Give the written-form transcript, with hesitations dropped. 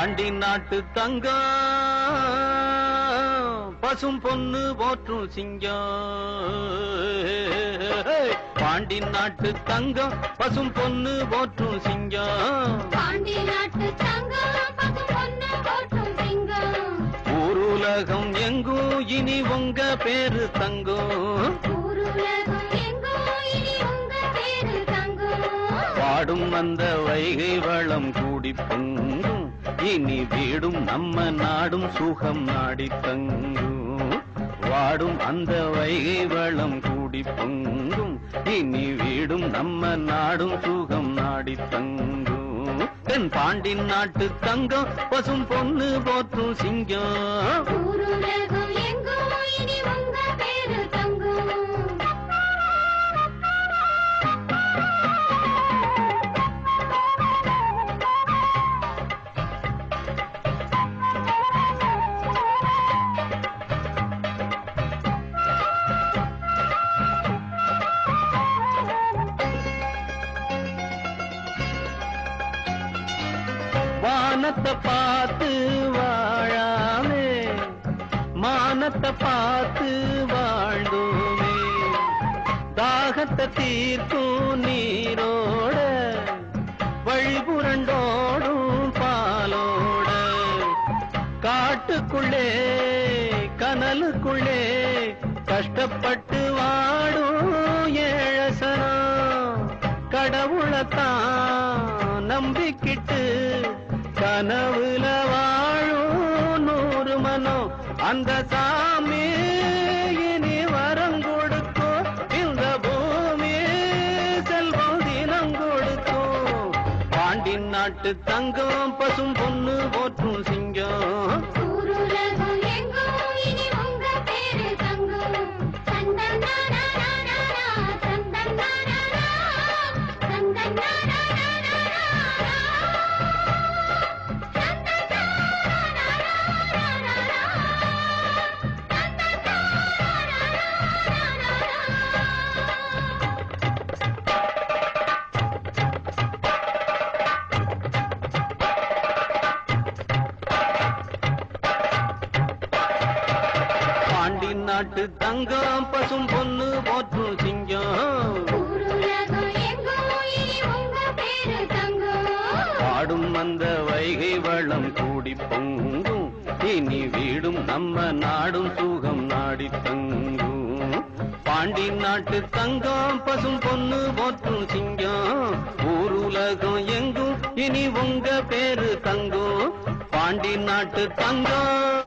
பாண்டி நாட்டு தங்கம் பசும் பொண்ணு போற்றும் சிங்கம். பாண்டி நாட்டு தங்கம் பசும் பொண்ணு போற்றும் சிங்கம். பாண்டி நாட்டு தங்கம் பசும் பொண்ணு போற்றும் சிங்கம். ஊருலகம் எங்கும் இனி உங்க பேரு தங்கம். ஊருலகம் எங்கும் இனி உங்க பேரு தங்கம். வாடும் அந்த வைகை வளம் கூடி பொங்கும். இனி வீடும் நம்ம நாடும் சுகம் நாடி தங்கும். வாடும் அந்த வைகை வளம் கூடி பொங்கும். இனி வீடும் நம்ம நாடும் சுகம் நாடி தங்கும். தென் பாண்டி நாட்டு தங்கம் பசும் பொண்ணு போற்றும் சிங்கம். ஊருலகம் எங்கும் இனி உங்க பேரு தங்கம். வானத்தை பார்த்து வாழாமே மானத்தை பார்த்து வாழ்ந்தோமே. தாகத்தை தீர்க்கும் நீரோட வழிபுரண்டோடும் பாலோட. காட்டுக்குள்ளே கனலுக்குள்ளே கஷ்டப்பட்டு வாடும் ஏழசனம். கடவுளைத்தான் நம்பிக்கிட்டு கனவுல வாழும் 100 மனம். அந்த சாமி இனி வரம் கொடுக்கும். இந்த பூமி செல்வம் தினம் கொடுக்கும். பாண்டி நாட்டு தங்கம் பசும் பொண்ணு போற்றும் சிங்கம். ஊருலகம் எங்கும் இனி உங்க பேரு தங்கம். தந்தன்னானா தந்தன்னானா தந்தன்னானா. பாண்டி நாட்டு தங்கம் பசும் பொண்ணு போற்றும் சிங்கம். ஊருலகம் எங்கும் இனி உங்க பேரு தங்கம். பாடும் அந்த வைகை வளம் கூடி பொங்கும். இனி வீடும் நம்ம நாடும் சுகம் நாடி தங்கும். பாண்டி நாட்டு தங்கம் பசும் பொண்ணு போற்றும் சிங்கம். ஊருலகம் எங்கும் இனி உங்க பேரு தங்கும். பாண்டி நாட்டு தங்கம்.